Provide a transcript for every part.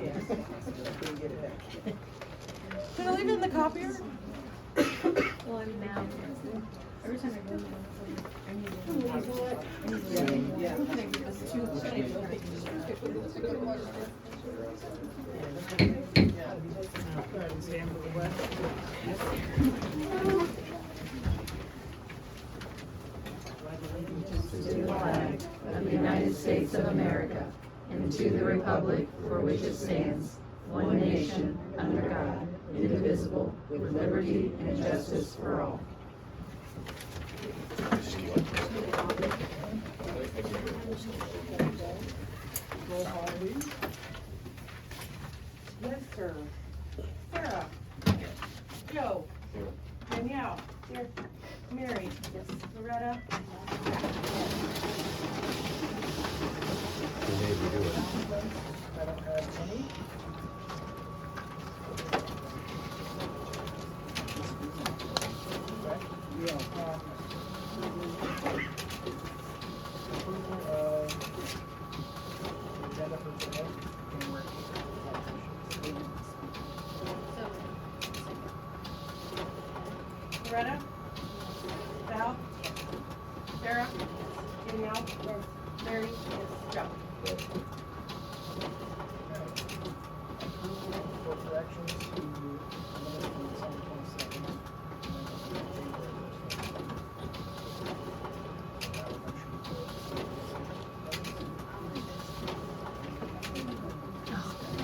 Yes. Can get it back. Can I leave it in the copier? Well, I'm now. Every time I go there, I need to. Yeah. Can I give us two? To the flag of the United States of America and to the republic for which it stands, one nation, under God, indivisible, with liberty and justice for all. Roll call, please. Wessler. Sarah. Joe. Danielle. Here. Mary. Yes. Loretta. I don't have any. Okay. Yeah. Approval of agenda for today. Loretta. Val. Sarah. Danielle. Mary. Joe. For corrections to minutes from December 22nd.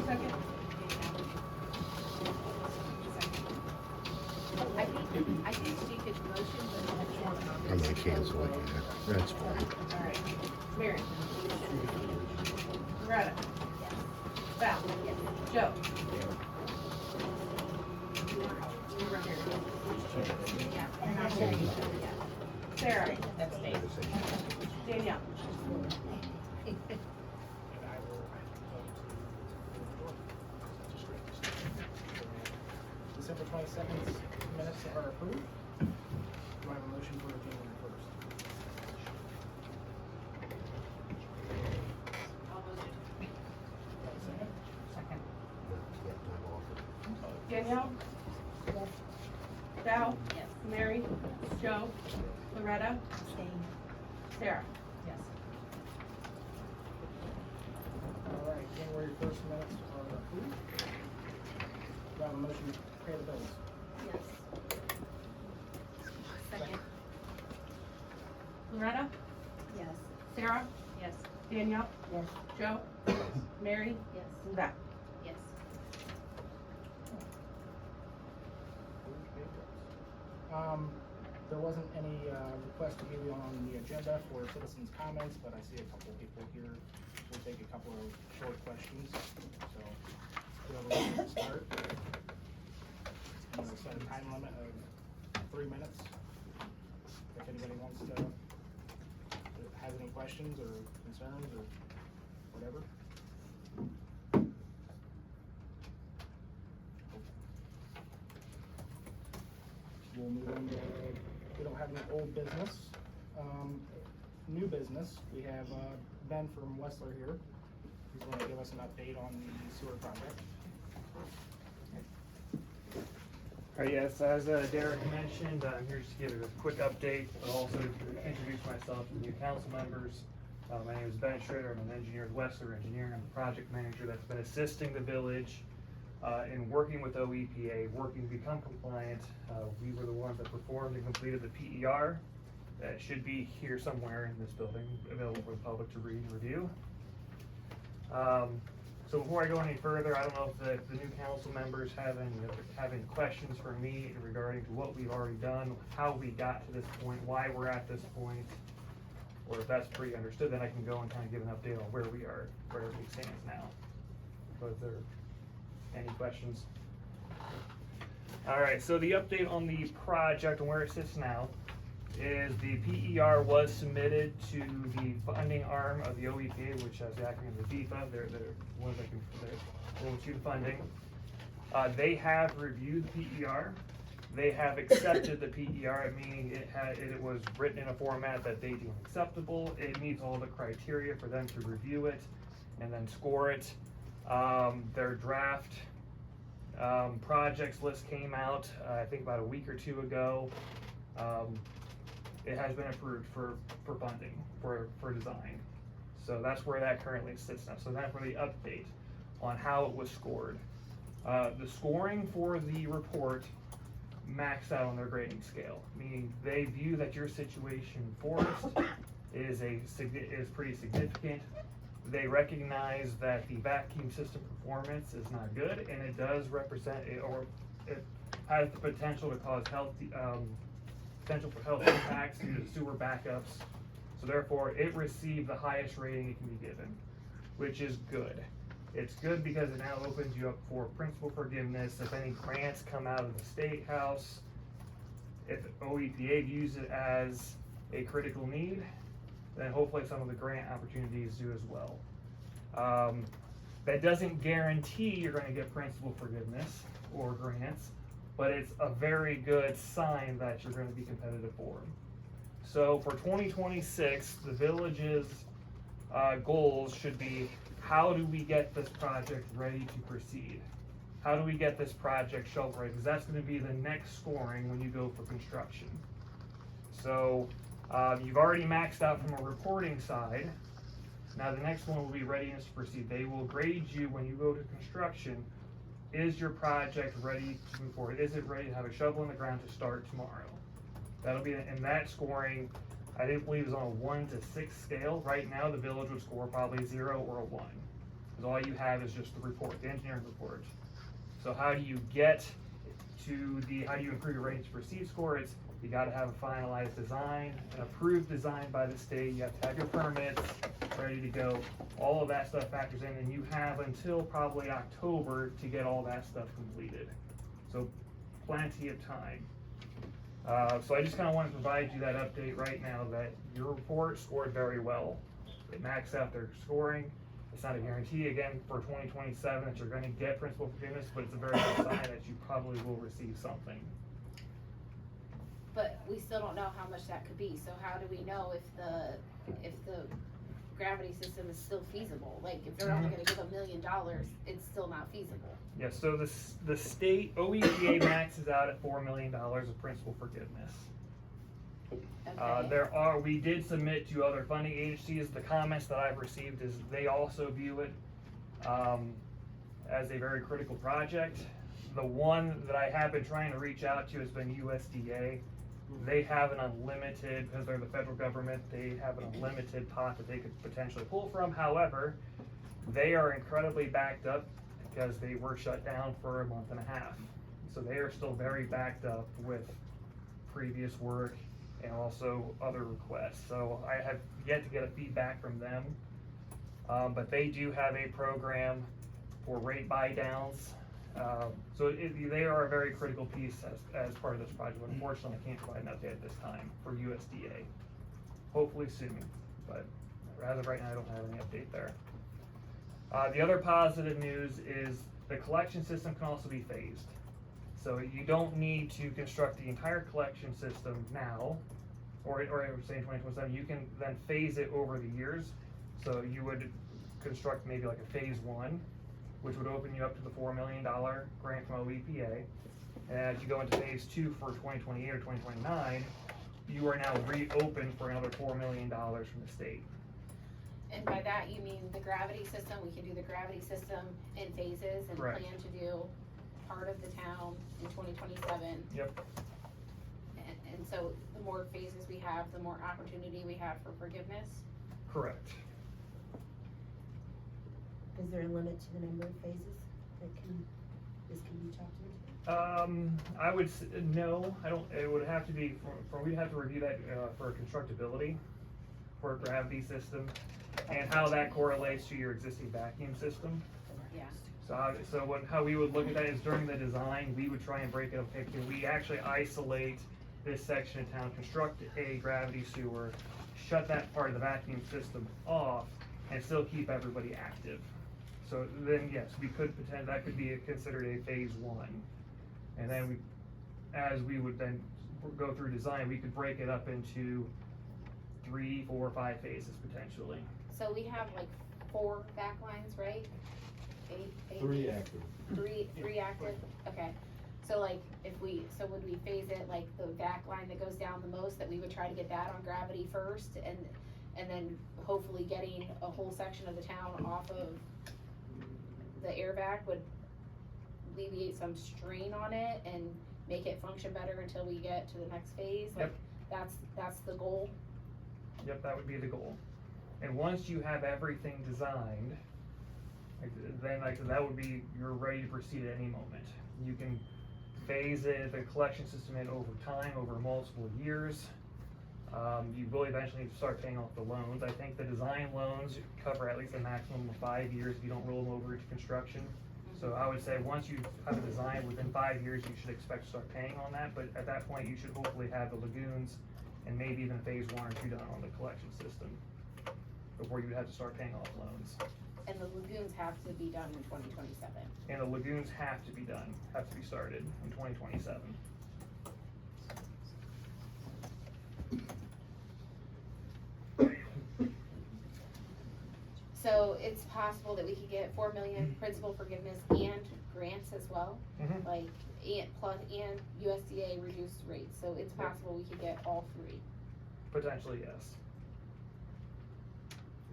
Second. I think she could motion, but I'm gonna cancel it, yeah, that's fine. All right. Mary. Loretta. Val. Joe. Sarah. Danielle. And I will vote to December 22nd minutes are approved. Do I have a motion for January 1st? Do I have a second? second. Danielle. Val. Yes. Mary. Joe. Loretta. Sarah. Yes. All right, January 1st minutes are approved. Do I have a motion to pay the bills? Yes. Second. Loretta. Yes. Sarah. Yes. Danielle. Yes. Joe. Mary. Yes. And Val. Yes. There wasn't any request to be on the agenda for citizens' comments, but I see a couple of people here. We'll take a couple of short questions, so whoever wants to start. I'm gonna set a time limit of 3 minutes. If anybody wants to, has any questions or concerns or whatever. We'll move on to, we don't have any old business. New business, we have Ben from Wessler here. He's going to give us an update on the sewer project. All right, yes, as Derek mentioned, I'm here just to give a quick update, but also to introduce myself to the new council members. My name is Ben Schroeder. I'm an engineer at Wessler Engineering. I'm the project manager that's been assisting the village in working with OEPA, working to become compliant. We were the ones that performed and completed the PER. That should be here somewhere in this building, available for the public to read and review. So before I go any further, I don't know if the new council members have any questions for me regarding to what we've already done, how we got to this point, why we're at this point, or if that's pretty understood, then I can go and kind of give an update on where we are, where everything stands now. Was there any questions? All right, so the update on the project and where it sits now is the PER was submitted to the funding arm of the OEPA, which has the acronym of DEPA. They're the ones that will issue the funding. They have reviewed the PER. They have accepted the PER, meaning it was written in a format that they deem acceptable. It meets all the criteria for them to review it and then score it. Their draft projects list came out, I think about a week or two ago. It has been approved for funding, for design. So that's where that currently sits now. So that's for the update on how it was scored. The scoring for the report maxed out on their grading scale, meaning they view that your situation, Forest, is pretty significant. They recognize that the vacuum system performance is not good, and it does represent or it has the potential to cause potential for health impacts due to sewer backups. So therefore, it received the highest rating it can be given, which is good. It's good because it now opens you up for principal forgiveness. If any grants come out of the State House, if OEPA views it as a critical need, then hopefully some of the grant opportunities do as well. That doesn't guarantee you're going to get principal forgiveness or grants, but it's a very good sign that you're going to be competitive for them. So for 2026, the village's goals should be, how do we get this project ready to proceed? How do we get this project shovel ready? Because that's going to be the next scoring when you go for construction. So you've already maxed out from a reporting side. Now the next one will be readiness to proceed. They will grade you when you go to construction. Is your project ready to move forward? Is it ready to have a shovel in the ground to start tomorrow? That'll be, and that scoring, I didn't believe is on a 1 to 6 scale. Right now, the village would score probably 0 or a 1. Because all you have is just the report, the engineering report. So how do you get to how do you improve your readiness to proceed score? It's, you gotta have a finalized design, an approved design by the state, you have to have your permits ready to go. All of that stuff factors in, and you have until probably October to get all that stuff completed. So plenty of time. So I just kind of want to provide you that update right now that your report scored very well. It maxed out their scoring. It's not a guarantee, again, for 2027 that you're going to get principal forgiveness, but it's a very good sign that you probably will receive something. But we still don't know how much that could be, so how do we know if the gravity system is still feasible? Like, if they're only gonna give $1 million, it's still not feasible. Yeah, so the state OEPA maxes out at $4 million of principal forgiveness. Okay. We did submit to other funding agencies. The comments that I've received is they also view it as a very critical project. The one that I have been trying to reach out to has been USDA. They have an unlimited, because they're the federal government, they have an unlimited pot that they could potentially pull from. However, they are incredibly backed up because they were shut down for a month and a half. So they are still very backed up with previous work and also other requests. So I have yet to get a feedback from them. But they do have a program for rate buy downs. So they are a very critical piece as part of this project. Unfortunately, I can't provide an update at this time for USDA. Hopefully soon, but as of right now, I don't have any update there. The other positive news is the collection system can also be phased. So you don't need to construct the entire collection system now, or say in 2027, you can then phase it over the years. So you would construct maybe like a phase 1, which would open you up to the $4 million grant from OEPA. And as you go into phase 2 for 2028 or 2029, you are now reopened for another $4 million from the state. And by that, you mean the gravity system, we can do the gravity system in phases and Correct. plan to do part of the town in 2027. Yep. And so the more phases we have, the more opportunity we have for forgiveness. Correct. Is there a limit to the number of phases that this can be chopped into? I would no, I don't. It would have to be we'd have to review that for constructability for a gravity system and how that correlates to your existing vacuum system. Yeah. How we would look at that is during the design, we would try and break it up. Okay, can we actually isolate this section of town, construct a gravity sewer, shut that part of the vacuum system off, and still keep everybody active? So then, yes, we could that could be considered a phase 1. And then as we would then go through design, we could break it up into 3, 4, 5 phases potentially. So we have like 4 back lines, right? eight? Three active. Three active, okay. So like, so would we phase it like the back line that goes down the most, that we would try to get that on gravity first, and then hopefully getting a whole section of the town off of the air vac would alleviate some strain on it and make it function better until we get to the next phase? Like, that's the goal? Yep, that would be the goal. And once you have everything designed, then that would be, you're ready to proceed at any moment. You can phase the collection system in over time, over multiple years. You will eventually need to start paying off the loans. I think the design loans cover at least a maximum of 5 years if you don't roll them over into construction. So I would say once you have a design, within 5 years, you should expect to start paying on that, but at that point, you should hopefully have the lagoons and maybe even phase 1 or 2 done on the collection system before you would have to start paying off loans. And the lagoons have to be done in 2027. And the lagoons have to be done, have to be started in 2027. So it's possible that we could get 4 million principal forgiveness and grants as well? Mhm. Like, and USDA reduced rates, so it's possible we could get all three? Potentially, yes.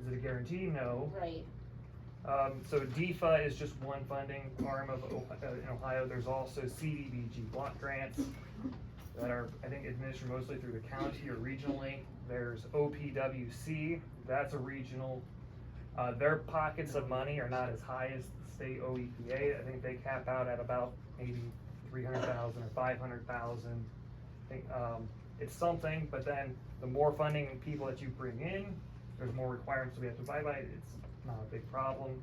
Is it a guarantee? No. Right, So DEFA is just one funding arm of in Ohio. There's also CDBG block grants that are, I think, administered mostly through the county or regionally. There's OPWC, that's a regional. Their pockets of money are not as high as the state OEPA. I think they cap out at about maybe 300,000 or 500,000. I think it's something, but then the more funding people that you bring in, there's more requirements we have to abide by. It's not a big problem.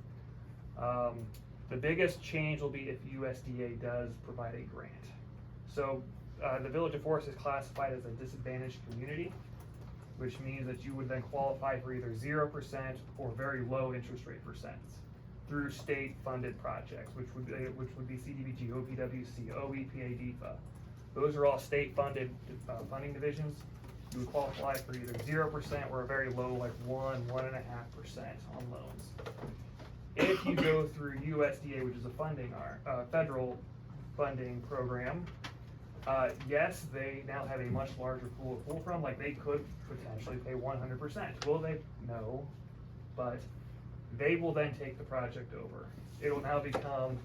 The biggest change will be if USDA does provide a grant. So the Village of Forest is classified as a disadvantaged community, which means that you would then qualify for either 0% or very low interest rate percents through state funded projects, which would be CDBG, OPWC, OEPA, DEFA. Those are all state funded funding divisions. You would qualify for either 0% or a very low, like 1.5% on loans. If you go through USDA, which is a funding federal funding program, yes, they now have a much larger pool to pull from. Like, they could potentially pay 100%. Will they? No, but they will then take the project over. It will now become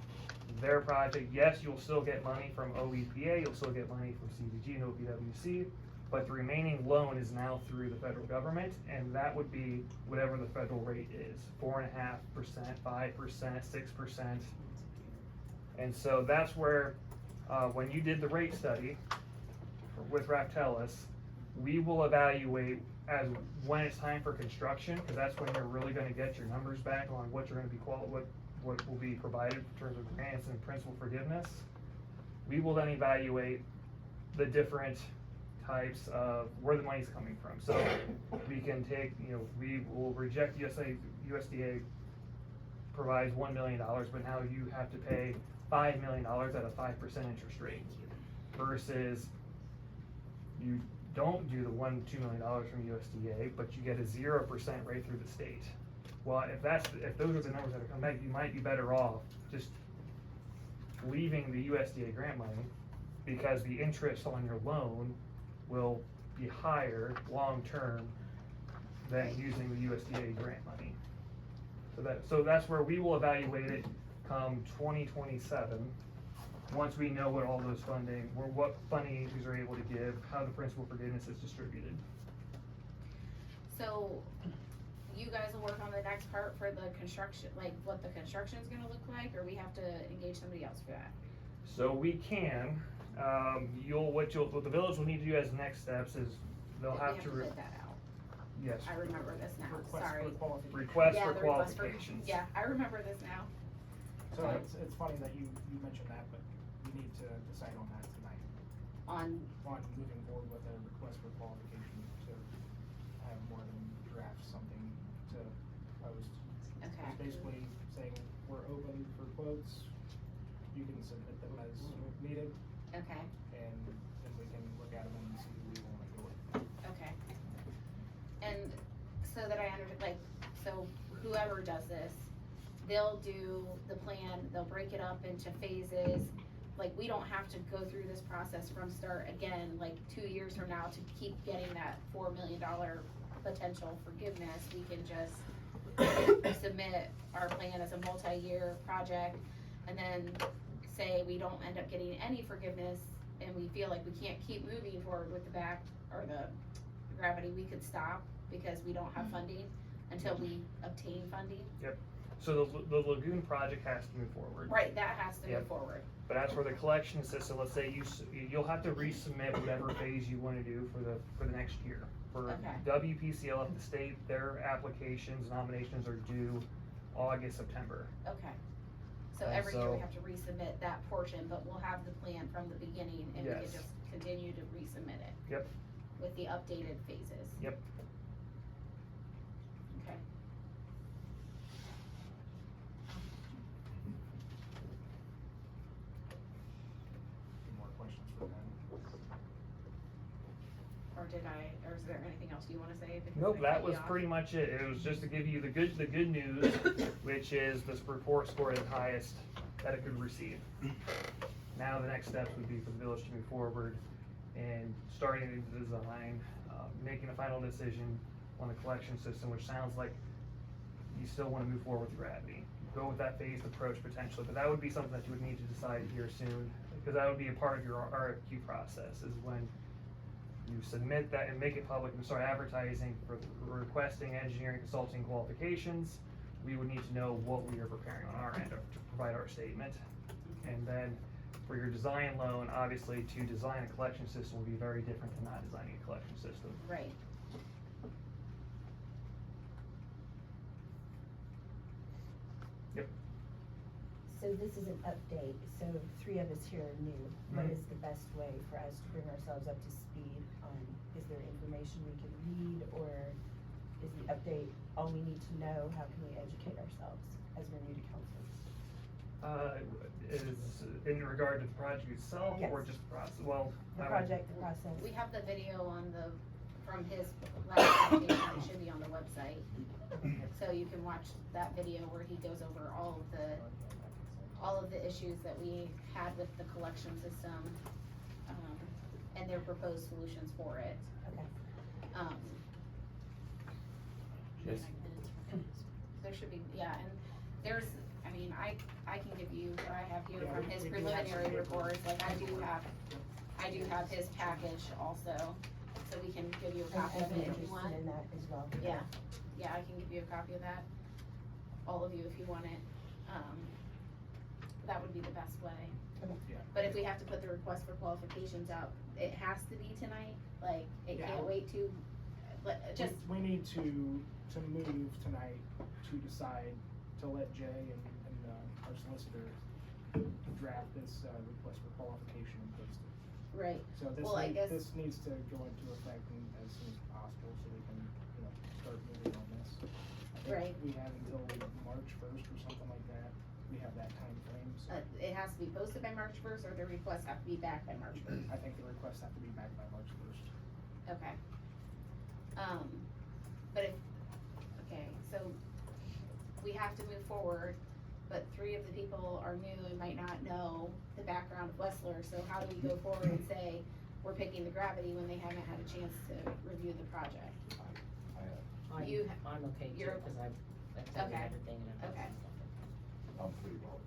their project. Yes, you'll still get money from OEPA, you'll still get money from CDBG and OPWC, but the remaining loan is now through the federal government, and that would be whatever the federal rate is, 4.5%, 5%, 6%. And so that's where, when you did the rate study with Raptelis, we will evaluate as when it's time for construction, because that's when you're really gonna get your numbers back on what you're gonna be what will be provided in terms of grants and principal forgiveness. We will then evaluate the different types of where the money's coming from. So we can take, we will reject USDA provides $1 million, but now you have to pay $5 million at a 5% interest rate, versus you don't do the $2 million from USDA, but you get a 0% rate through the state. Well, if those are the numbers that are coming back, you might be better off just leaving the USDA grant money, because the interest on your loan will be higher long-term than using the USDA grant money. So that's where we will evaluate it come 2027, once we know what all those funding, or what funding agencies are able to give, how the principal forgiveness is distributed. so you guys will work on the next part for the construction, like what the construction is gonna look like, or we have to engage somebody else for that? So we can, what the village will need to do as next steps is they'll We have to, bid that out. yes, I remember this now, Request sorry. for qualification. request Yeah, for the request for- qualifications. Yeah, I remember this now. So it's funny that you mentioned that, but we need to decide on that tonight, On, on moving forward with a request for qualification to have more than draft something to post. okay, It's basically saying we're open for quotes, you can submit them as needed, okay, and then we can look at them and see who we wanna go with. okay. And so that I so whoever does this, they'll do the plan, they'll break it up into phases. Like, we don't have to go through this process from start again, like 2 years from now to keep getting that $4 million potential forgiveness. We can just submit our plan as a multi-year project, and then say we don't end up getting any forgiveness, and we feel like we can't keep moving forward with the back, or the gravity, we could stop because we don't have funding until we obtain funding. So the lagoon project has to move forward. Right, that has to Yep. move forward. But as for the collection system, let's say you'll have to resubmit whatever phase you wanna do for the next year. For Okay. WPCL at the state, their applications, nominations are due August, September. Okay. So And every year we so- have to resubmit that portion, but we'll have the plan from the beginning, and we can Yes. just continue to resubmit it. Yep. With the updated phases. Yep. Okay. Any more questions for them? Or is there anything else you wanna say? Because Nope, I that cut you was off. pretty much it. It was just to give you the good news, which is this report scored the highest that it could receive. Now the next steps would be for the village to move forward and starting the design, making a final decision on the collection system, which sounds like you still wanna move forward with gravity. Go with that phased approach potentially, but that would be something that you would need to decide here soon, because that would be a part of your RFQ process, is when you submit that and make it public and start advertising for requesting engineering consulting qualifications. We would need to know what we are preparing on our end to provide our statement. And then for your design loan, obviously to design a collection system would be very different than not designing a collection system. Right. So this is an update, so 3 of us here are new. What Mhm. is the best way for us to bring ourselves up to speed on, is there information we can read, or is the update all we need to know? How can we educate ourselves as we're new to council? Is in regard to the project itself or Yes. just the process? Well, The I would- project, the process? We have the video from his last application, it should be on the website. So you can watch that video where he goes over all of the issues that we had with the collection system, and their proposed solutions for it. Okay. Yes. There should be, yeah, and I can give you what I have here Yeah, from his we do have some preliminary paperwork. reports, like I do have his package also, so we can give you a copy I'd of be it if you want. interested in that as well. Yeah, I can give you a copy of that, all of you if you want it, that would be the best way. Okay. Yeah. But if we have to put the request for qualifications out, it has to be tonight, like, it Yeah. can't wait to, just, We need to move tonight to decide to let Jay and our solicitor draft this, request for qualification and post it. right, So Well, I guess- this needs to go into effect as soon as possible, so we can, start moving on this. I think Right. we have until March 1st or something like that, we have that time frame. So it has to be posted by March first, or the requests have to be back by March first. I think the requests have to be back by March 1st. Okay. So we have to move forward, but 3 of the people are new and might not know the background of Wessler, so how do we go forward and say we're picking the gravity when they haven't had a chance to review the project? You- I'm okay too, you're- cause I've attended Okay. everything and I've. Okay. I'm pretty well.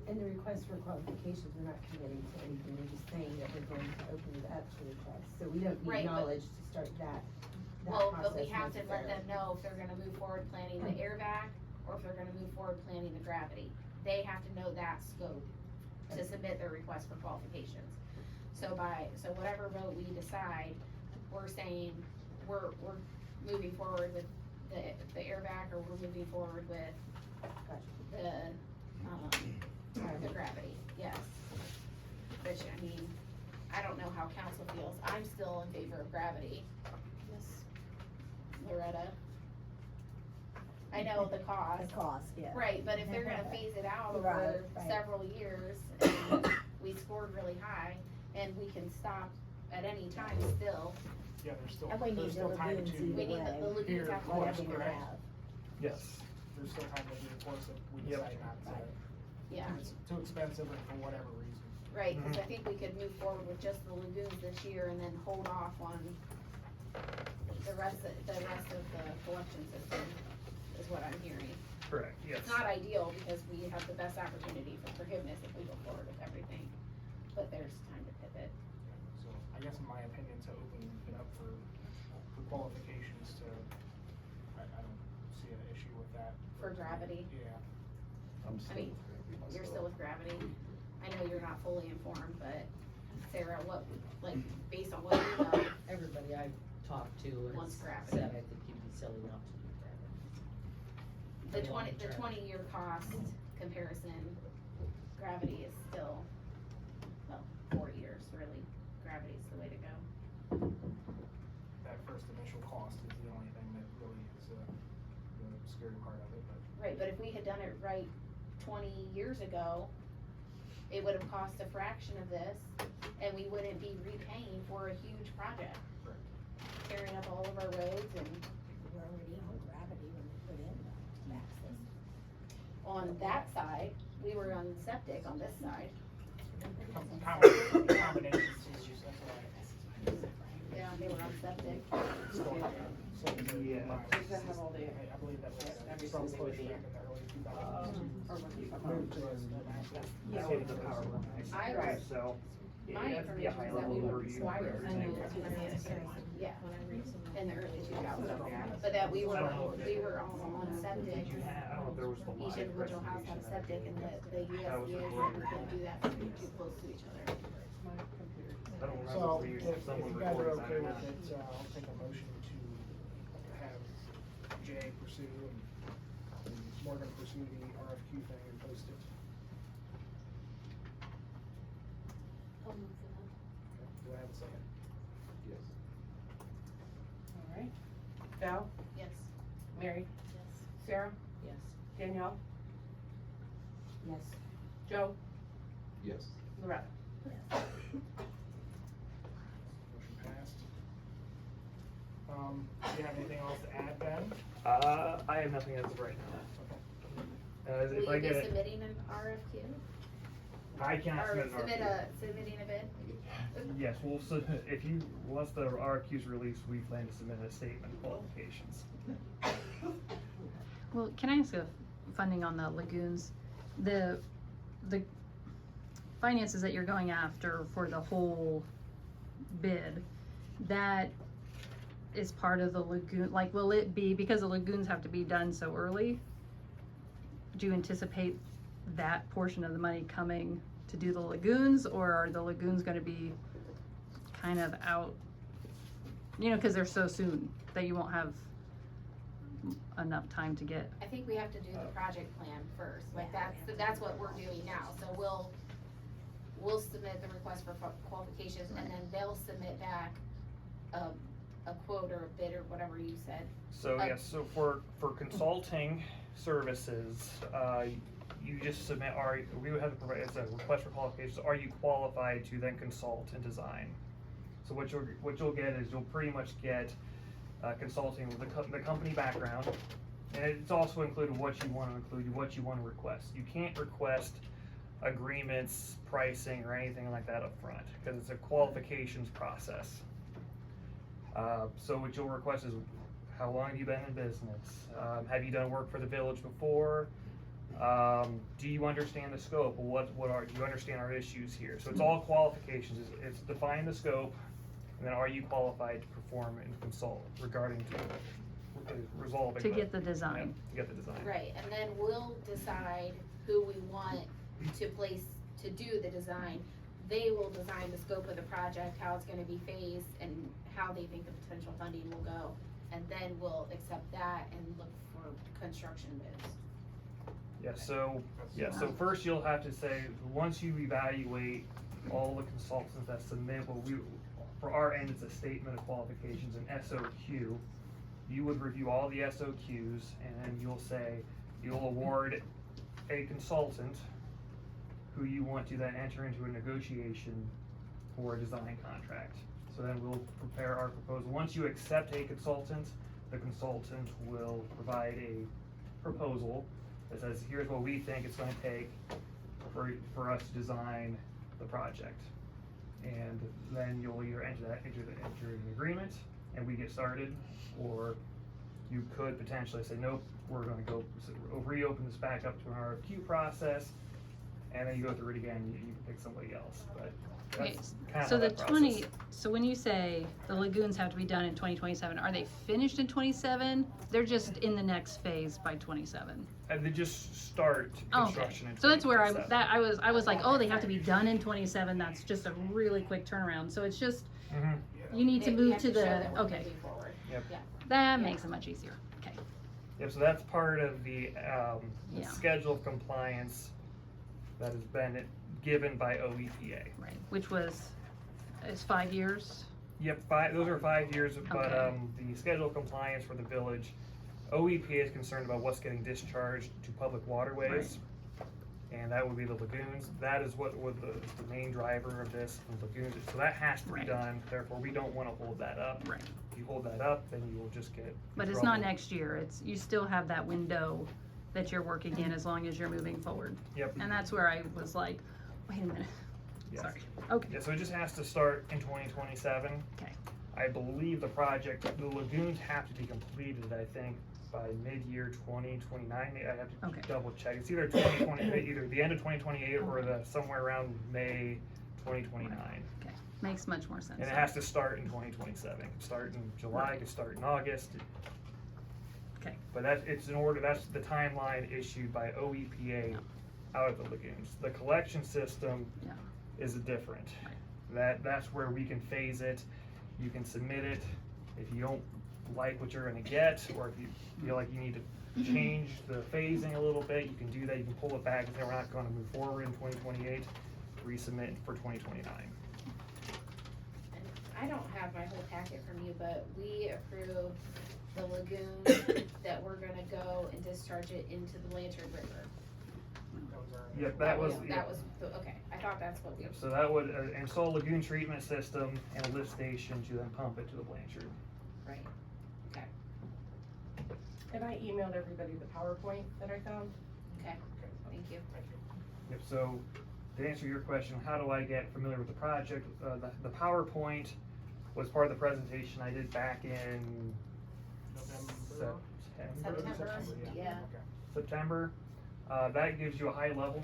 And the request for qualifications, we're not committing to anything, we're just saying that we're going to open it up to requests, so we don't Right, need but- knowledge to start that Well, process but we have to let necessarily. them know if they're gonna move forward planning the air vac, or if they're gonna move forward planning the gravity. They have to know that scope to submit their request for qualifications. So whatever vote we decide, we're saying, we're moving forward with the air vac, or we're moving forward with the gravity, yes. Which, I mean, I don't know how council feels, I'm still in favor of gravity. Yes. Loretta? I know the cost, The cost, yeah. right, but if they're gonna phase it out Right, over right. several years, and we scored really high, and we can stop at any time still, Yeah, there's still, And we need there's the still time lagoons to. either we need way. the lagoons Here, have to Whatever be we here. have. Yes. there's still time to do the course if we Yep. decide not to. Yeah, If it's too expensive and for whatever reason. right, cause I think we could move forward with just the lagoons this year and then hold off on the rest of the collection system, is what I'm hearing. Correct, yes. It's not ideal because we have the best opportunity for forgiveness if we go forward with everything, but there's time to pivot. So I guess in my opinion, to open it up for qualifications to, I don't see an issue with that. For gravity, Yeah. I'm I mean, you're still with gravity. I know you're not fully informed, but Sarah, what, like, based on what you know, Everybody I've talked to Wants has gravity. said I think you'd be silly not to do the For long 20-year cost comparison, gravity is still, well, 4 years, really. Gravity's the way to go. That first initial cost is the only thing that really is, the scary part of it, but. Right, but if we had done it right 20 years ago, it would have cost a fraction of this, and we wouldn't be repaying for a huge project. Correct. Tearing up all of our roads and We're already on gravity when we put in the access. on that side, we were on septic on this side. Combination issues, that's why. Yeah, they were on septic. Yeah. Does that have all the? I believe that was from push back in the early 2000s. Moved to Yeah. The power line. I Right, was- so. My yeah, that's the information high is that we level were overview of wired everything. yeah, in the early 2000s. But that we were all on septic. Did you have, I don't know if there was the Each live individual house had a presentation. septic, and the That was USDA said recorded. we couldn't do that because we were too close to each other. I don't remember So, if we if used someone you guys are recording that okay or with not. it, I'll take a motion to have Jay pursue and Morgan pursue the RFQ thing and post it. Okay, do I have a second? Yes. Alright. Val, Yes. Mary, Sarah, Yes. Danielle, Yes. Joe, Yes. Loretta. Motion passed. Do you have anything else to add, Ben? I have nothing as of right now. Okay. If Will I you be get it, submitting an RFQ? I cannot Or submit an RFQ. submitting a bid? Yes, we'll submit, once the RFQ is released, we plan to submit a statement of qualifications. Well, can I ask a funding on the lagoons? The finances that you're going after for the whole bid, that is part of the lagoon, like, will it be, because the lagoons have to be done so early? Do you anticipate that portion of the money coming to do the lagoons, or are the lagoons gonna be kind of out? You know, cause they're so soon that you won't have enough time to get. I think we have to do the project plan first, like that's what we're doing now, so we'll submit the request for qualifications, and then they'll submit back a quote or a bid or whatever you said. So yes, so for consulting services, you just submit, we would have to provide, it's a request for qualifications, are you qualified to then consult and design? So what you'll get is you'll pretty much get consulting with the company background, and it's also included what you want to include, what you want to request. You can't request agreements, pricing, or anything like that up front, because it's a qualifications process. So what you'll request is, how long have you been in business? Have you done work for the village before? Do you understand the scope? Do you understand our issues here? So it's all qualifications. It's define the scope, and then are you qualified to perform and consult regarding to resolving To get the design. To get the design. Right, and then we'll decide who we want to place to do the design. They will design the scope of the project, how it's gonna be phased, and how they think the potential funding will go. And then we'll accept that and look for construction bids. So first you'll have to say, once you evaluate all the consultants that submit, for our end, it's a statement of qualifications, an SOQ. You would review all the SOQs, and then you'll award a consultant who you want to then enter into a negotiation for a design contract. So then we'll prepare our proposal. Once you accept a consultant, the consultant will provide proposal that says, here's what we think it's gonna take for us to design the project. And then you'll either enter an agreement and we get started, or you could potentially say, nope, we're gonna go reopen this back up to an RFQ process, and then you go through it again, you can pick somebody else, but Okay, that's kind of so how the that process. so when you say the lagoons have to be done in 2027, are they finished in 27? They're just in the next phase by 27. And they just start Oh, construction okay. in So that's where I 2027. I was like, oh, they have to be done in 27. That's just a really quick turnaround. So it's just Mhm. you need to We move have to show the that we're okay. moving forward. Yep. Yeah. That makes it much easier. Okay. Yep, so that's part of the Yeah. schedule of compliance that has been given by OEPA. Right. Which was is 5 years. Yep, those are 5 years, but Okay. the schedule of compliance for the village, OEPA is concerned about what's getting discharged to public waterways. And that would be the lagoons. That is what would the main driver of this, the lagoons. So that has to be Right. done, therefore we don't wanna hold that up. Right. If you hold that up, then you will just get in But it's trouble. not next year. It's you still have that window that you're working in as long as you're moving forward. Yep. And that's where I was like, wait a minute. Yes. Sorry. Okay. Yeah, so it just has to start in 2027. Okay. I believe the project, the lagoons have to be completed, I think, by mid-year 2029. I have to Okay. double check. It's either 2020, either the end of 2028 or the somewhere around May 2029. Okay. Makes much more sense. And it has to start in 2027. It could start in July, it could start in August. Okay. But it's in order, that's the timeline issued by OEPA out of the lagoons. The collection system Yeah. is different. Right. That's where we can phase it. You can submit it. If you don't like what you're gonna get, or if you feel like you need to change the phasing a little bit, you can do that. You can pull it back and say, we're not gonna move forward in 2028, resubmit for 2029. And I don't have my whole packet from you, but we approved the lagoon that we're gonna go and discharge it into the Blanchard River. That was our Yep, that was, That was, okay, I thought that's what we. yep, so that would install a lagoon treatment system and a lift station to then pump it to the Blanchard. Right, okay, And I emailed everybody the PowerPoint that I found. okay, thank you. Thank you. Yep, so to answer your question, how do I get familiar with the project? The PowerPoint was part of the presentation I did back in November? September, yeah. Okay. September. That gives you a high level.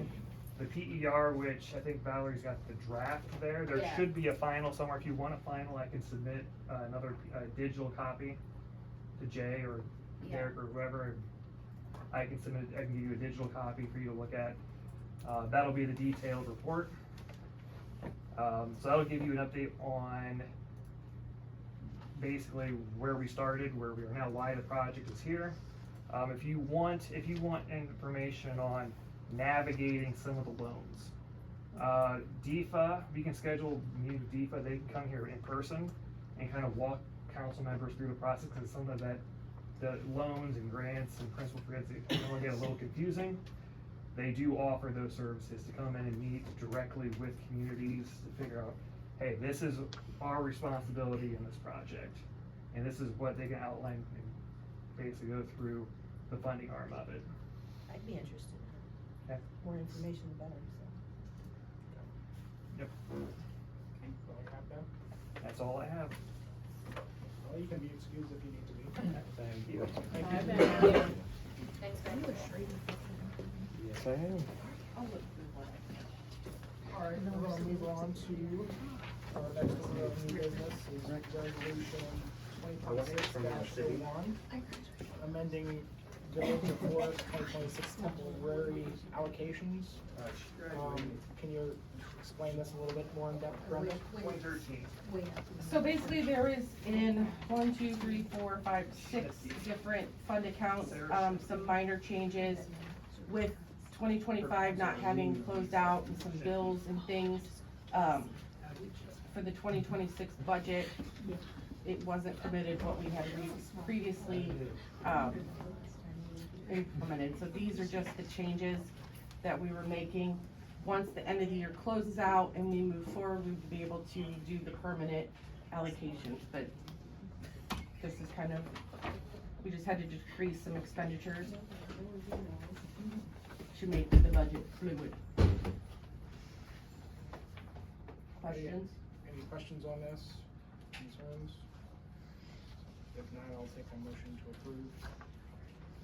The PER, which I think Valerie's got the draft there, there Yeah. should be a final somewhere. If you want a final, I can submit another digital copy to Jay or Yeah. Derek or whoever. I can give you a digital copy for you to look at. That'll be the detailed report. So that'll give you an update on basically where we started, where we are now, why the project is here. If you want information on navigating some of the loans, DEFA, we can schedule a meeting with DEFA. They can come here in person and kind of walk council members through the process, because some of that, the loans and grants and principal grants, it can get a little confusing. They do offer those services to come in and meet directly with communities to figure out, hey, this is our responsibility in this project, and this is what they can outline and basically go through the funding arm of it. I'd be interested in Okay. more information, the better, so. Yep, So I have that. that's all I have. Well, you can be excused if you need to be. Thank you. Thank I've you. been- Thanks, Ben. Yes, I am. All right, we're gonna move on to our next order of new business is resolution 2026-01, amending Village of Forest 2026 temporary allocations. Can you explain this a little bit more in depth, Brenda? 2013. So basically, there is in 1, 2, 3, 4, 5, 6 different fund accounts, some minor changes with 2025 not having closed out and some bills and things. For the 2026 budget, it wasn't permitted what we had previously, implemented. So these are just the changes that we were making. Once the end of the year closes out and we move forward, we will be able to do the permanent allocations, but this is kind of We just had to decrease some expenditures to make the budget fluid. Questions? Any questions on this? Concerns? If not, I'll take a motion to approve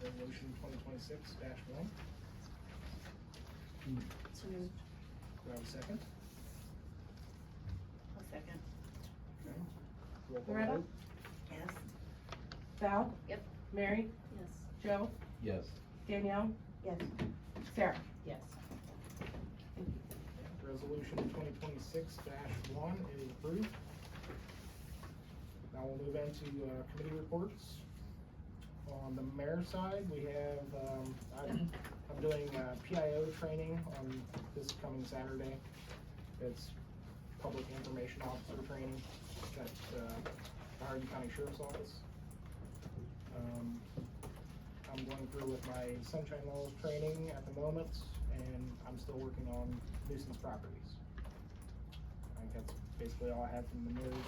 resolution 2026-1. So moved. Do I have a second? A second. Okay. Roll call Loretta? vote. Yes. Val? Yep. Mary? Yes. Joe? Yes. Danielle? Yes. Sarah? Yes. Resolution 2026-1 is approved. Now we'll move into committee reports. On the mayor side, we have, I'm doing PIO training on this coming Saturday. It's public information officer training at the Hardin County Sheriff's Office. I'm going through with my sunshine laws training at the moment, and I'm still working on nuisance properties. I think that's basically all I have from the mayor's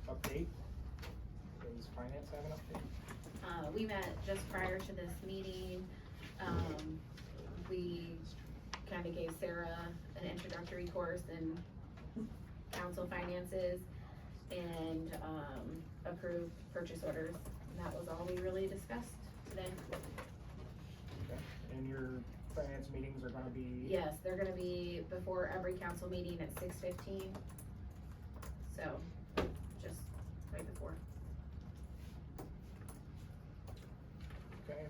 update. Does finance have an update? We met just prior to this meeting. We kind of gave Sarah an introductory course in council finances and approved purchase orders. And that was all we really discussed today. Okay. And your finance meetings are gonna be? Yes, they're gonna be before every council meeting at 6:15. So, just right before. Okay,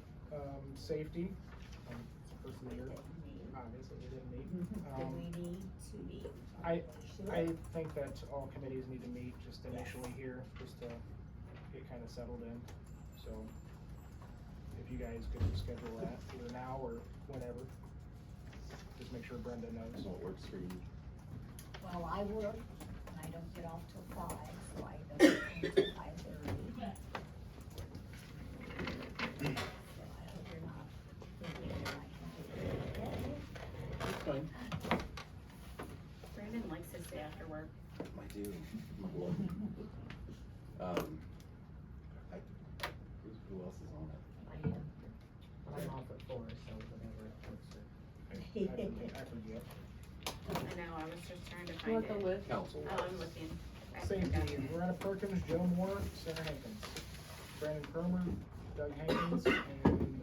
safety, it's the first of the year, obviously we didn't meet. Do we need to meet? I think that all committees need to meet just initially here, just to get kind of settled in, so if you guys could schedule that either now or whenever, just make sure Brenda knows. What works for you? Well, I work, and I don't get off till 5, so I don't get home till 5:30. So I hope you're not thinking that I can do it. That's fine. Brandon likes to stay after work. I do. Who else is on it? I am. But I'm off at 4, so whenever it works for. I forget. I know, I was just trying to You find want the it. list? Council. Oh, I'm looking. I Safety, got it. Loretta Perkins, Joe Moore, Sarah Hankins, Brandon Cromer, Doug Hankins, and,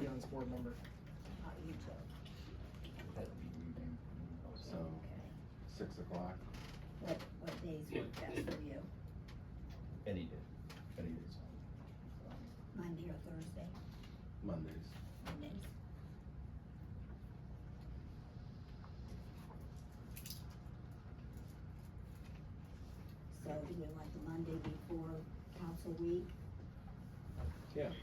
Jones board member. Not you, Joe. So, 6 o'clock. What days work best for you? Any day. Any days. Monday or Thursday? Mondays. Mondays? So do we want the Monday before council week? Yeah, Okay,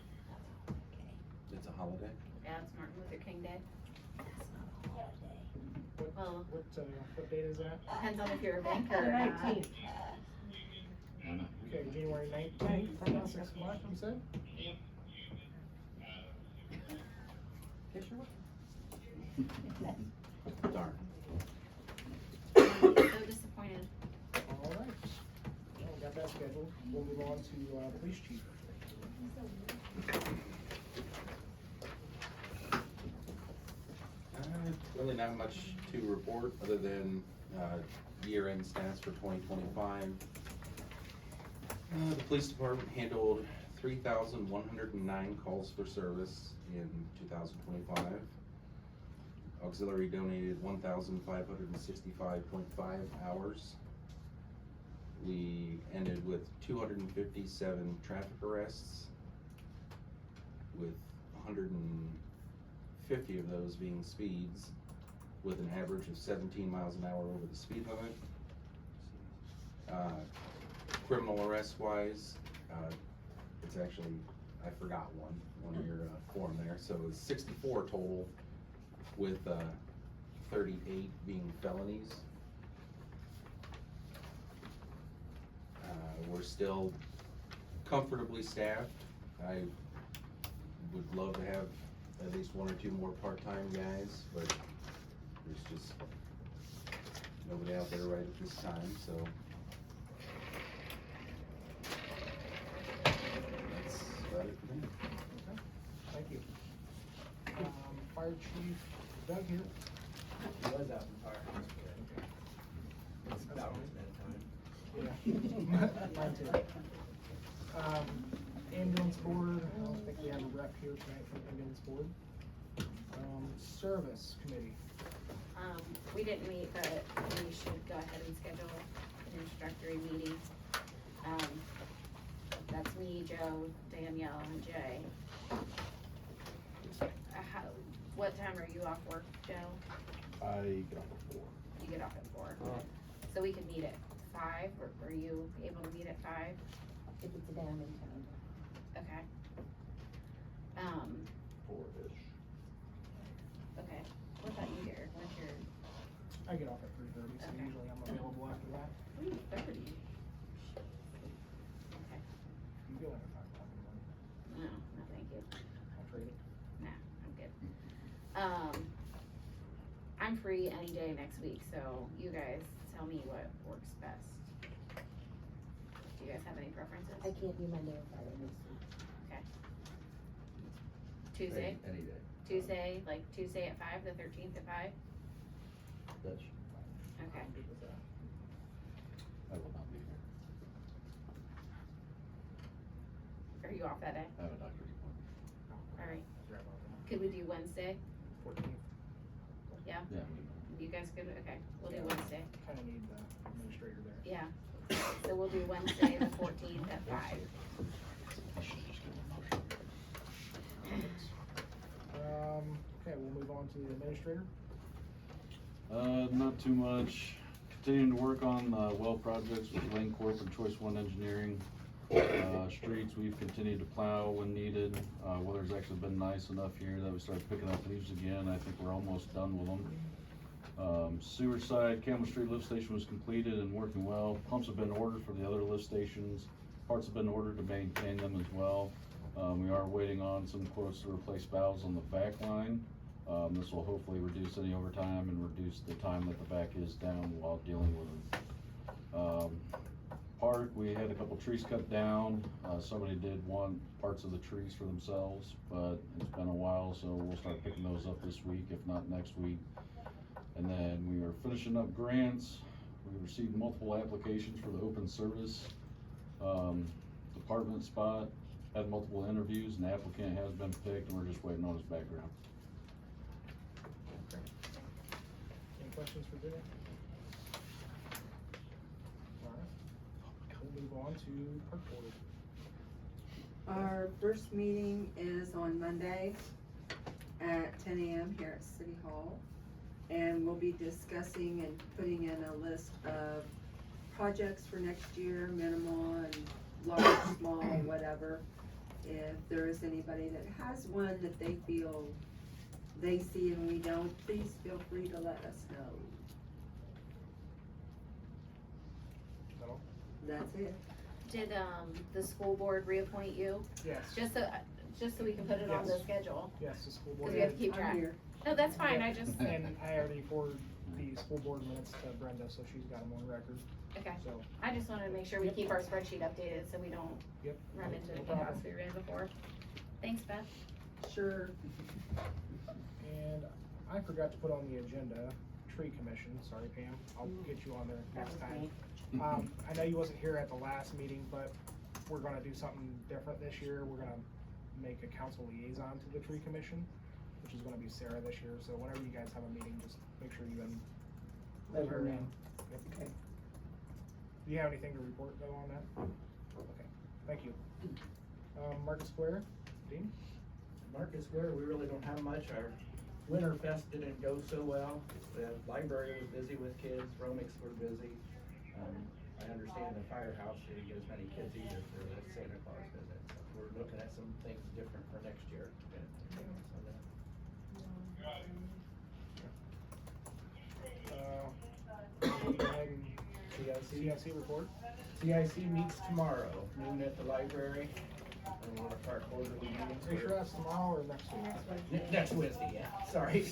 it's a holiday. Yeah, it's Martin Luther King Day. that's not a holiday. Well, What date is that? depends on if you're a banker The or not. 19th. Okay, January 19th, 6 o'clock, you said? Fisher? Darn. So disappointed. All right. Well, we got that scheduled. We'll move on to, police chief. Really not much to report, other than, year-end stats for 2025. The police department handled 3,109 calls for service in 2025. Auxiliary donated 1,565.5 hours. We ended with 257 traffic arrests, with 150 of those being speeds, with an average of 17 miles an hour over the speed limit. Criminal arrest wise, it's actually, I forgot one of your form there, so it's 64 total, with 38 being felonies. We're still comfortably staffed. I would love to have at least 1 or 2 more part-time guys, but there's just nobody out there right at this time, so. That's about Doug here? He was out in fire. That's That fine. was bedtime. Yeah. Mine too. Ambulance board, I don't think we have a rep here tonight from the ambulance board. Service committee. We didn't meet, but we should go ahead and schedule an introductory meeting. That's me, Joe, Danielle, and Jay. What time are you off work, Joe? I got a 4. You get off at 4. So we can meet at 5, or are you able to meet at 5? If it's a day I'm in town. Okay. 4-ish. Okay. What about you, Derek? When's your, I get off at 3:30, so Okay. usually I'm available after that. 3:30? Okay. You go in at 5 o'clock in the morning. No, no, thank you. I'll trade it. Nah, I'm good. I'm free any day next week, so you guys tell me what works best. Do you guys have any preferences? I can't do Monday or Friday next week. Tuesday? Any day. Tuesday, like Tuesday at 5, the 13th at 5? That's, Okay. I'm good with that. I will not be here. Are you off that day? I have a doctor's appointment. Alright. Grab all that. Could we do Wednesday? 14th, Yeah, You guys good? Okay, we'll do Wednesday. kinda need the administrator there. Yeah. So we'll do Wednesday, the 14th at 5. I should just get a motion. Okay, we'll move on to the administrator. Not too much. Continuing to work on, well projects with Lane Corp and Choice One Engineering. Streets, we've continued to plow when needed. Weather's actually been nice enough here that we started picking up leaves again. I think we're almost done with them. Sewer side, Campbell Street lift station was completed and working well. Pumps have been ordered for the other lift stations. Parts have been ordered to maintain them as well. We are waiting on some quotes to replace valves on the back line. This will hopefully reduce any overtime and reduce the time that the back is down while dealing with it. Park, we had a couple trees cut down. Somebody did want parts of the trees for themselves, but it's been a while, so we'll start picking those up this week, if not next week. And then we are finishing up grants. We received multiple applications for the open service department spot. Had multiple interviews, and the applicant has been picked, and we're just waiting on his background. Any questions for Jimmy? Alright, we'll move on to park board. Our first meeting is on Monday at 10 a.m. here at City Hall. And we'll be discussing and putting in a list of projects for next year, minimal and large, small, whatever. If there is anybody that has one that they feel they see and we don't, please feel free to let us know. Is that all? That's it. Did, the school board reappoint you? Yes. Just so we can put it on the Yes. schedule? Yes, the school Cause board. we have to keep I'm track. here. No, that's fine, I just, And I already forwarded the school board minutes to Brenda, so she's got them on record, okay. so. I just wanted to make sure we keep our spreadsheet updated so we don't Yep. run into No the problem. chaos we ran before. Thanks, Beth. Sure. And I forgot to put on the agenda, tree commission, sorry Pam, I'll get you on there next time. I know you wasn't here at the last meeting, but we're gonna do something different this year, we're gonna make a council liaison to the tree commission, which is gonna be Sarah this year, so whenever you guys have a meeting, just make sure you Let her know. Yep. Okay. Do you have anything to report though on that? Okay, thank you. Market Square, Dean? Market Square, we really don't have much. Our Winter Fest didn't go so well. The library was busy with kids, Romex were busy. I understand the firehouse didn't get as many kids either for the Santa Claus visit. So we're looking at some things different for next year. CIC report? CIC meets tomorrow, noon at the library. And we'll start quarterly meetings. Are you sure that's tomorrow or next week? Next Wednesday, yeah, sorry.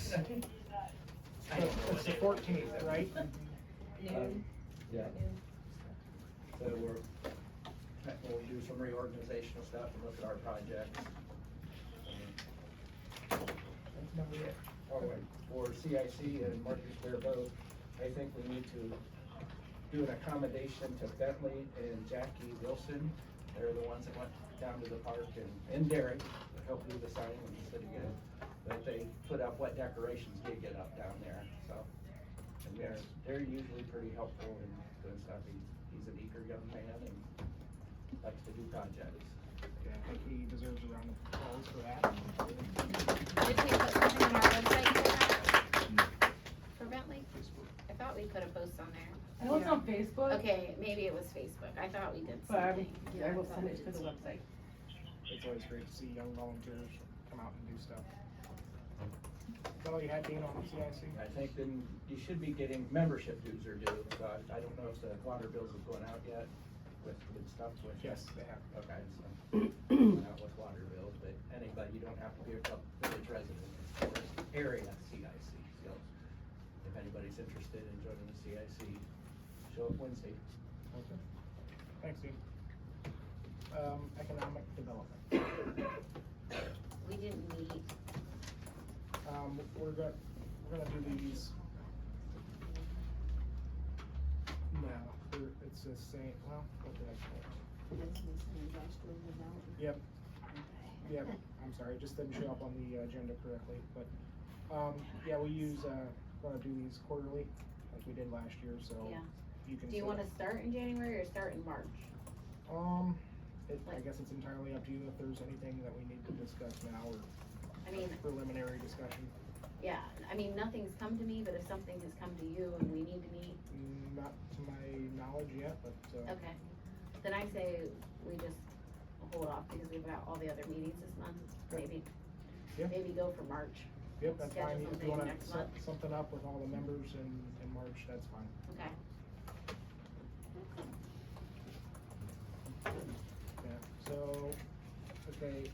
I don't know It's the what day. 14th, right? Yeah. So we'll do some reorganizational stuff and look at our projects. That's about it. and for CIC and Martinsville both, I think we need to do an accommodation to Bentley and Jackie Wilson. They're the ones that went down to the park, and Derek helped do the sign when the city did. But they put up what decorations did get up down there, so. And they're usually pretty helpful in doing stuff. He's an eager young man and likes to do projects. Yeah, I think he deserves a round of applause for that. Did we put something on our website for that? For Bentley? I thought we put a post on there. I know it's on Facebook, Okay, maybe it was Facebook. I thought we did but I something. will send it to the website. It's always great to see young volunteers come out and do stuff. Is that all you had, Dean, on the CIC? I think then you should be getting membership dues are due, so I don't know if the water bills have gone out yet with stuff with. Yes, they have. Okay, so, went out with water bills, but anybody, you don't have to be a village resident, it's for area CIC, so if anybody's interested in joining the CIC, show up Wednesday. Okay. Thanks, Dean. Economic development. We didn't meet. We're gonna do these. No, it's the same, well, what did I call it? Business and industrial development. Yep. Yep, I'm sorry, it just didn't show up on the agenda correctly, but, yeah, we use, wanna do these quarterly, like we did last year, so. Yeah. You can. Do you set wanna up- start in January or start in March? I guess it's entirely up to you if there's anything that we need to discuss now or I mean, preliminary discussion. yeah, I mean, nothing's come to me, but if something has come to you and we need to meet, Not to my knowledge yet, but, okay. Then I say we just hold off because we've got all the other meetings this month, maybe. Yeah. Maybe go for March, yep, that's schedule fine. If something you wanna next set month. something up with all the members in March, that's fine. okay? Yeah, so, okay,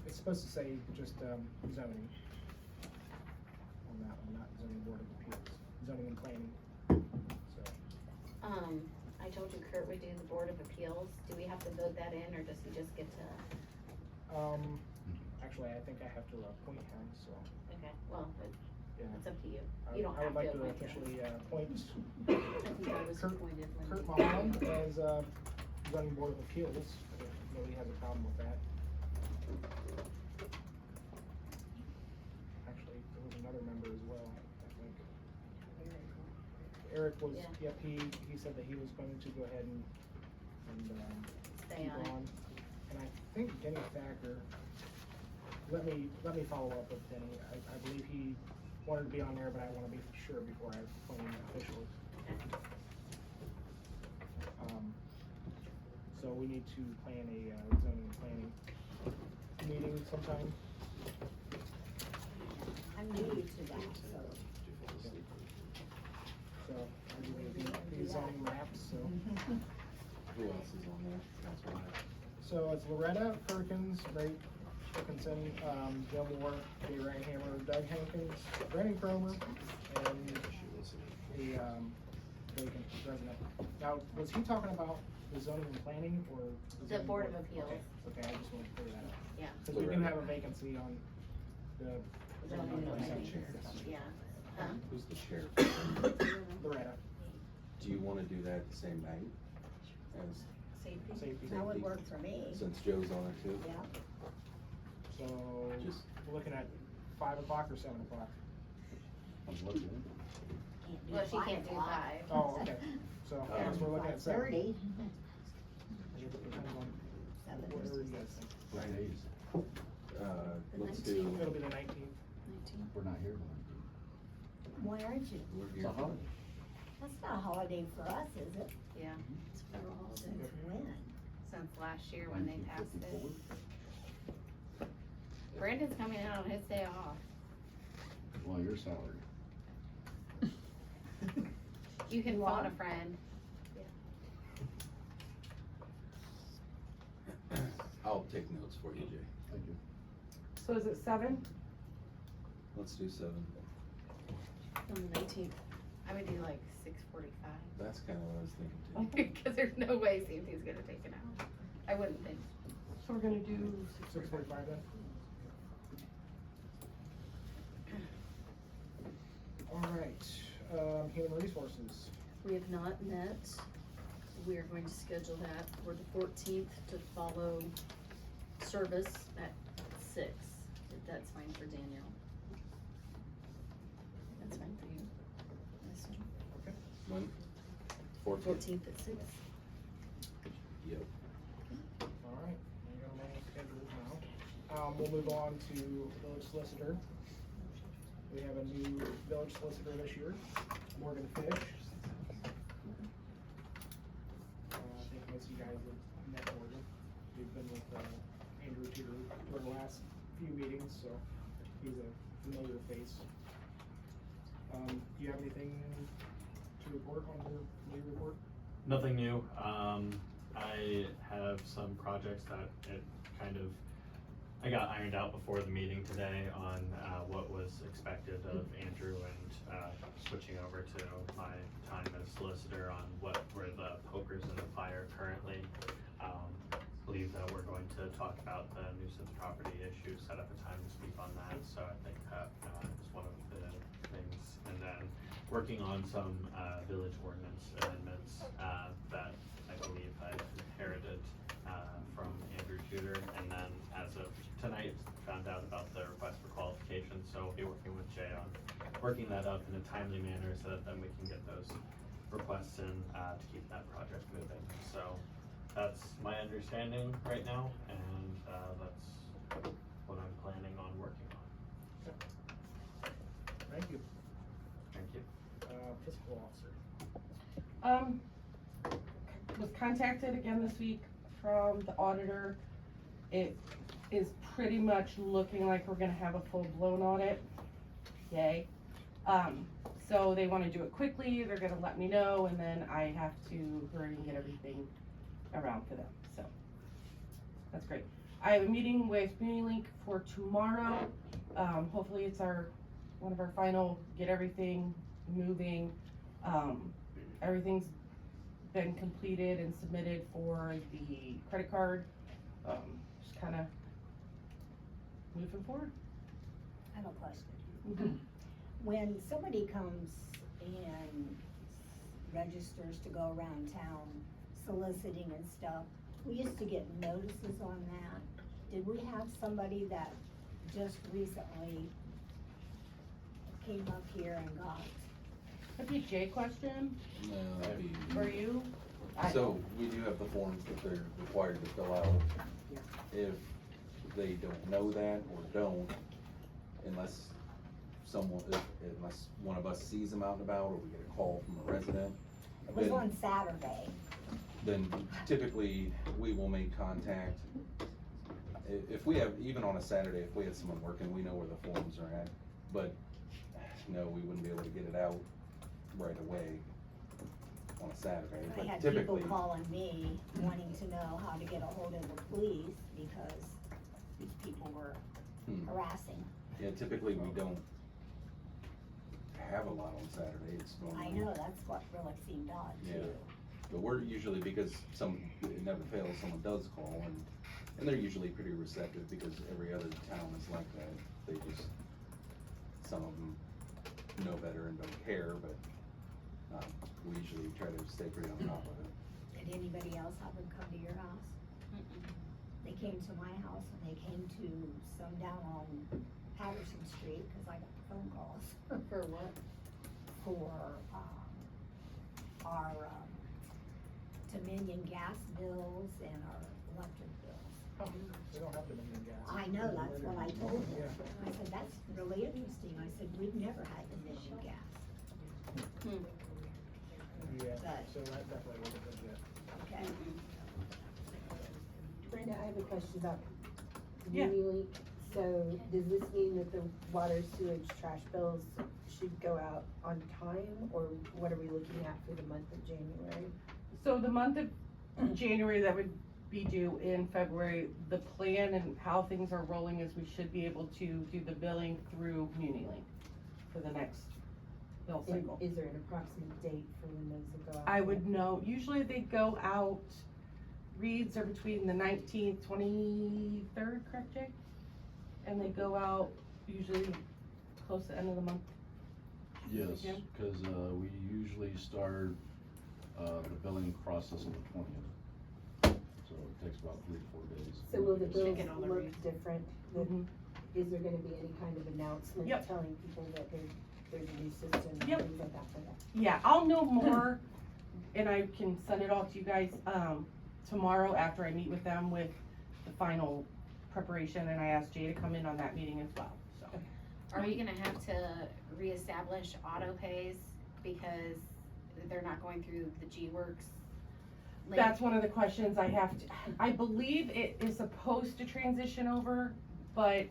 it's supposed to say just, zoning. On that one, not zoning board of appeals, zoning and planning, so. I told you Kurt would do the Board of Appeals. Do we have to vote that in or does he just get to, Actually, I think I have to appoint him, so, okay, well, yeah. it's up to you. I You don't I have would to like to appoint him. officially appoint I think I was Kurt- appointed when. Kurt Mulholland as, zoning board of appeals, if nobody has a problem with that. Actually, there was another member as well, I think. Eric was, Yeah. yep, he said that he was going to go ahead and Stay keep on it. on. And I think Denny Thacker, let me follow up with Denny. I believe he wanted to be on there, but I wanna be sure before I appoint him officially. So we need to plan a zoning and planning meeting sometime. I'm new to that, so. So I'm gonna be zoning maps, so. Who else is on there? That's why. So it's Loretta Perkins, Ray Dickinson, Joe Moore, Jay Reinhammer, Doug Hankins, Brandon Cromer, and the, vacant resident. Now, was he talking about the zoning and planning or? The zoning Board of Appeals. Okay, I just wanted to clear that up. Yeah. Cause we do have a vacancy on the. Zoning and planning. Yeah. Who's the chair? Loretta, Do you wanna do that the same night as, safety. That would work for me, since Joe's on it too? yeah. So, Just- we're looking at 5 o'clock or 7 o'clock? I'm looking. Can't do Well, she 5 can't do o'clock. 5. Oh, okay, so, I guess we're looking at 7. 5:30. It depends on whatever you guys think. What days? Let's The do, It'll be the 19th. We're not here Why aren't you? we're tonight. here. It's a holiday. That's not a holiday for us, is it? Yeah, Since when? since last year when they passed it. 1954? Brandon's coming out on his day off. Well, your salary. You can You phone are? a friend. I'll take notes for you, Jay. Thank you. So is it 7? Let's do 7. On the 19th. I would do like 6:45. That's kinda what I was thinking too. Cause there's no way CMT's gonna take it out. I wouldn't think. So we're gonna do, 6:45 then? Alright, human resources. We have not met. We are going to schedule that for the 14th to follow service at 6, if that's fine for Danielle. That's fine for you. I assume. When? 14th at 6. Yep. Alright, I got them all scheduled now. We'll move on to village solicitor. We have a new village solicitor this year, Morgan Fish. I think most of you guys have met Morgan. We've been with Andrew Tudor for the last few meetings, so he's a familiar face. Do you have anything to report on your new report? Nothing new. I have some projects that I got ironed out before the meeting today on what was expected of Andrew and switching over to my time as solicitor on what were the pokers in the fire currently. Believe that we're going to talk about the nuisance property issue, set up a time to speak on that, so I think that is one of the things. And then working on some village ordinance amendments that I believe I inherited from Andrew Tudor, and then as of tonight, found out about the request for qualifications, so I'll be working with Jay on working that up in a timely manner so that then we can get those requests in to keep that project moving. So that's my understanding right now, and that's what I'm planning on working on. Thank you. Thank you. Fiscal officer. Was contacted again this week from the auditor. It is pretty much looking like we're gonna have a full-blown audit. Yay. So they wanna do it quickly, they're gonna let me know, and then I have to hurry and get everything around for them, so. That's great. I have a meeting with UniLink for tomorrow. Hopefully it's one of our final, get everything moving. Everything's been completed and submitted for the credit card. Just kinda moving forward. I have a question. When somebody comes and registers to go around town soliciting and stuff, we used to get notices on that. Did we have somebody that just recently came up here and got? That'd be a Jay question No, that'd be. for you. So we do have the forms that they're required to fill out. If they don't know that or don't, unless one of us sees them out and about, or we get a call from a resident. It was then- on Saturday. Then typically, we will make contact. If we have, even on a Saturday, if we had someone working, we know where the forms are at. But, no, we wouldn't be able to get it out right away on a Saturday. I But had people typically, calling me wanting to know how to get a hold of the police because these people were harassing. yeah, typically we don't have a lot on Saturday. It's normally. I know, that's what really seemed odd Yeah. too. But we're usually, because it never fails, someone does call, and they're usually pretty receptive because every other town is like that. They just, some of them know better and don't care, but, we usually try to stay pretty on top of it. Did anybody else have them come to your house? They came to my house and they came to some down on Patterson Street, cause I got phone calls. For what? For, our, Dominion gas bills and our electric bills. Oh, we don't have Dominion gas. I know, that's what I told them. Yeah. I said, that's really interesting. I said, we've never had Dominion gas. Yeah, But- so that definitely wasn't good yet. Okay. Brenda, I have a question about Yeah. UniLink. So does this mean that the water, sewage, trash bills should go out on time, or what are we looking at for the month of January? So the month of January, that would be due in February. The plan and how things are rolling is we should be able to do the billing through UniLink for the next bill And cycle. is there an approximate date for when those will go out? I would know, usually they go out, reads are between the 19th, 23rd, correct, Jay? And they go out usually close to the end of the month. Yes, Jim? cause, we usually start, the billing process on the 20th. So it takes about 3 to 4 days. So will the bills Get all the look reads. different? Mhm. Is there gonna be any kind of announcement Yep. telling people that there's a new system and Yep. things like that for that? Yeah, I'll know more, and I can send it all to you guys, tomorrow after I meet with them with the final preparation, and I asked Jay to come in on that meeting as well, so. Are we gonna have to reestablish auto pays because they're not going through the G-Works link? That's one of the questions I have to, I believe it is supposed to transition over, but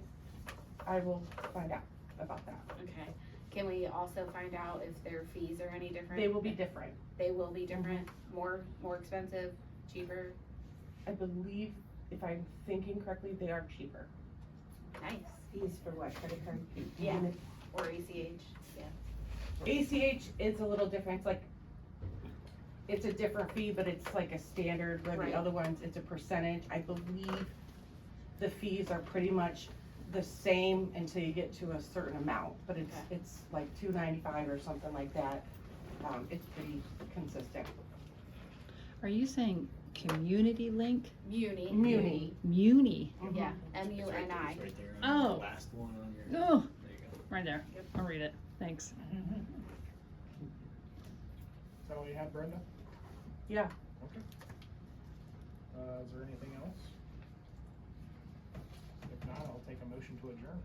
I will find out about that. Okay, can we also find out if their fees are any different? They will be different. They will be different, more expensive, cheaper? I believe, if I'm thinking correctly, they are cheaper. Nice. Fees for what, credit card? Yeah. Or ACH, yeah. ACH is a little different, it's like, it's a different fee, but it's like a standard, where Right. the other ones, it's a percentage. I believe the fees are pretty much the same until you get to a certain amount, but Okay. it's like $2.95 or something like that. It's pretty consistent. Are you saying Community Link? Muni. Muni. Muni? Yeah, Mhm. M-U-N-I. Right there Oh. on the last one on your. Oh, There you go. right there. I'll read it. Thanks. Is that all you had, Brenda? Yeah. Okay. Is there anything else? If not, I'll take a motion to adjourn.